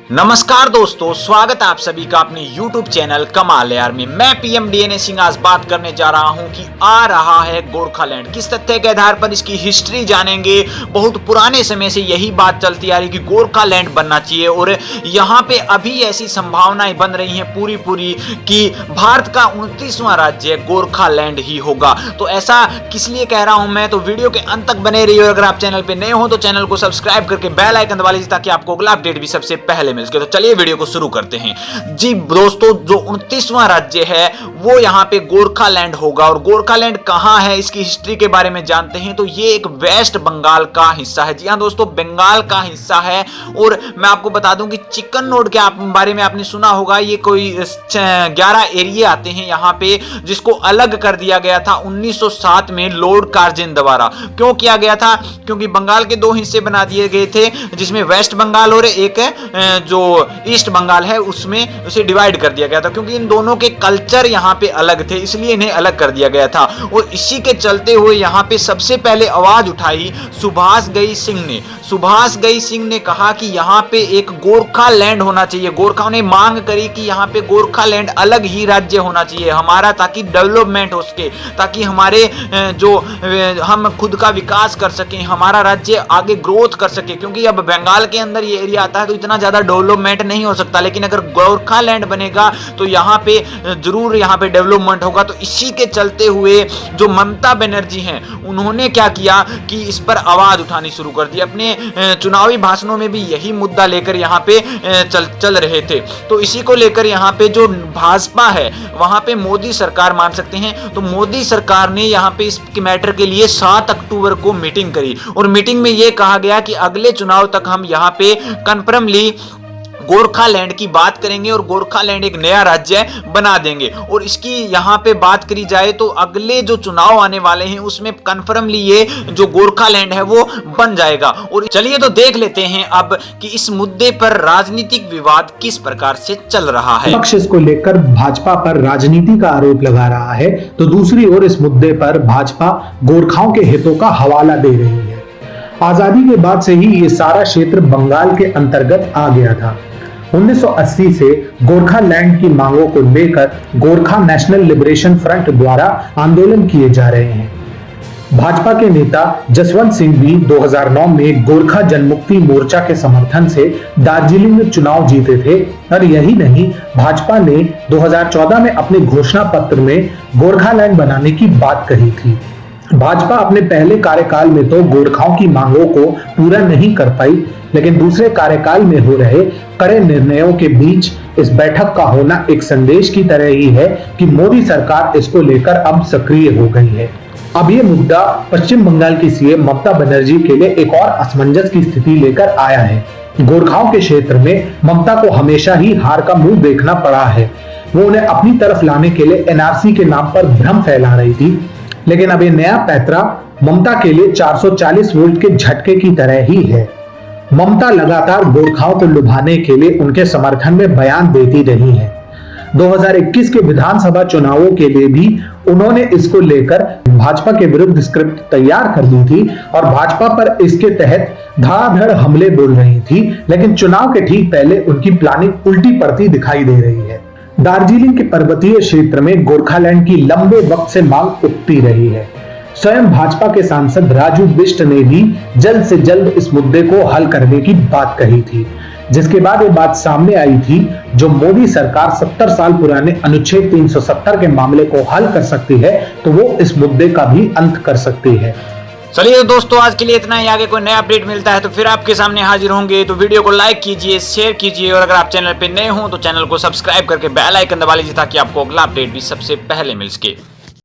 नमस्कार दोस्तों, स्वागत है आप सभी का अपने YouTube चैनल कमाल यार में। मैं पीएम डीएनए सिंह आज बात करने जा रहा हूं कि आ रहा है गोरखालैंड। किस तथ्य के आधार पर इसकी हिस्ट्री जानेंगे। बहुत पुराने समय से यही बात चलती आ रही कि गोरखालैंड बनना चाहिए और यहां पे अभी ऐसी संभावनाएं बन रही हैं पूरी कि भारत का 29वां राज्य गोरखालैंड ही होगा। तो ऐसा किस लिए कह रहा हूं मैं, तो वीडियो के अंत तक बने रहिए। और अगर आप चैनल पे नए हो तो चैनल को सब्सक्राइब करके बेल आइकन दबा लीजिए ताकि आपको अगला अपडेट भी सबसे पहले मिल सके। तो चलिए वीडियो को शुरू करते हैं। जी दोस्तों, जो 29वां राज्य है वो यहाँ पे गोरखालैंड होगा। और गोरखालैंड कहाँ है, इसकी हिस्ट्री के बारे में जानते हैं। तो ये एक वेस्ट बंगाल का हिस्सा है। जी हाँ दोस्तों, बंगाल का हिस्सा है। और मैं आपको बता दूं कि चिकन नोड के बारे में आपने सुना होगा। ये कोई 11 एरिया आते हैं यहाँ पे, जिसको अलग कर दिया गया था 1907 में लॉर्ड कार्जन द्वारा। क्यों किया गया था? क्योंकि बंगाल के 2 हिस्से बना दिए गए थे, जिसमें वेस्ट बंगाल और एक जो ईस्ट बंगाल है उसमें उसे डिवाइड कर दिया गया था। क्योंकि इन दोनों के कल्चर यहाँ पे अलग थे, इसलिए इन्हें अलग कर दिया गया था। और इसी के चलते हुए यहाँ पे सबसे पहले आवाज उठाई सुभाष गई सिंह ने। सुभाष गई सिंह ने कहा कि यहाँ पे एक गोरखालैंड होना चाहिए। गोरखाओं ने मांग करी कि यहाँ पे गोरखालैंड अलग ही राज्य होना चाहिए हमारा, ताकि डेवलपमेंट हो सके, ताकि हमारे जो हम खुद का विकास कर सकें, हमारा राज्य आगे ग्रोथ कर सके। क्योंकि अब बंगाल के अंदर ये एरिया आता है तो इतना ज्यादा डेवलपमेंट नहीं हो सकता, लेकिन अगर गोरखालैंड बनेगा तो यहाँ पे जरूर यहाँ पे डेवलपमेंट होगा। तो इसी के चलते हुए जो ममता बनर्जी हैं उन्होंने क्या किया कि इस पर आवाज उठानी शुरू कर दी। अपने चुनावी भाषणों में भी यही मुद्दा लेकर यहाँ पे चल रहे थे। तो इसी को लेकर यहाँ पे जो भाजपा है वहां पे मोदी सरकार मान सकते हैं। तो मोदी सरकार ने यहाँ पे इस मैटर के लिए 7 अक्टूबर को मीटिंग करी। और मीटिंग में यह कहा गया कि अगले चुनाव तक हम यहाँ पे कन्फर्मली गोरखालैंड की बात करेंगे और गोरखालैंड एक नया राज्य बना देंगे। और इसकी यहाँ पे बात करी जाए तो अगले जो चुनाव आने वाले हैं उसमें कन्फर्मली ये जो गोरखालैंड है वो बन जाएगा। और चलिए तो देख लेते हैं अब कि इस मुद्दे पर राजनीतिक विवाद किस प्रकार से चल रहा है। पक्ष इसको लेकर भाजपा पर राजनीति का आरोप लगा रहा है, तो दूसरी ओर इस मुद्दे पर भाजपा गोरखाओं के हितों का हवाला दे रही है। आजादी के बाद से ही ये सारा क्षेत्र बंगाल के अंतर्गत आ गया था। 1980 से गोरखालैंड की मांगों को लेकर गोरखा नेशनल लिबरेशन फ्रंट द्वारा आंदोलन किए जा रहे हैं। भाजपा के नेता जसवंत सिंह भी 2009 में गोरखा जनमुक्ति मोर्चा के समर्थन से दार्जिलिंग में चुनाव जीते थे। और यही नहीं, भाजपा ने 2014 में अपने घोषणा पत्र में गोरखालैंड बनाने की बात कही थी। भाजपा अपने पहले कार्यकाल में तो गोरखाओं की मांगों को पूरा नहीं कर पाई, लेकिन दूसरे कार्यकाल में हो रहे कड़े निर्णयों के बीच इस बैठक का होना एक संदेश की तरह ही है कि मोदी सरकार इसको लेकर अब सक्रिय हो गई है। अब ये मुद्दा पश्चिम बंगाल की सीएम ममता बनर्जी के लिए एक और असमंजस की स्थिति लेकर आया है। गोरखाओं के क्षेत्र में ममता को हमेशा ही हार का मुंह देखना पड़ा है। वो उन्हें अपनी तरफ लाने के लिए एनआरसी के नाम पर भ्रम फैला रही थी, लेकिन अब ये नया पैंतरा ममता के लिए 440 वोल्ट के झटके की तरह ही है। ममता लगातार गोरखाओं को लुभाने के लिए उनके समर्थन में बयान देती रही है। 2021 के विधानसभा चुनावों के लिए भी उन्होंने इसको लेकर भाजपा के विरुद्ध स्क्रिप्ट तैयार कर दी थी और भाजपा पर इसके तहत धड़ाधड़ हमले बोल रही थी। लेकिन चुनाव के ठीक पहले उनकी प्लानिंग उल्टी पड़ती दिखाई दे रही है। दार्जिलिंग के पर्वतीय क्षेत्र में गोरखालैंड की लंबे वक्त से मांग उठती रही है। स्वयं भाजपा के सांसद राजू बिष्ट ने भी जल्द से जल्द इस मुद्दे को हल करने की बात कही थी, जिसके बाद ये बात सामने आई थी जो मोदी सरकार 70 साल पुराने अनुच्छेद 370 के मामले को हल कर सकती है तो वो इस मुद्दे का भी अंत कर सकती है। चलिए तो दोस्तों, आज के लिए इतना ही। आगे कोई नया अपडेट मिलता है तो फिर आपके सामने हाजिर होंगे। तो वीडियो को लाइक कीजिए, शेयर कीजिए और अगर आप चैनल पे नए हो तो चैनल को सब्सक्राइब करके बेल आइकन दबा लीजिए ताकि आपको अगला अपडेट भी सबसे पहले मिल सके।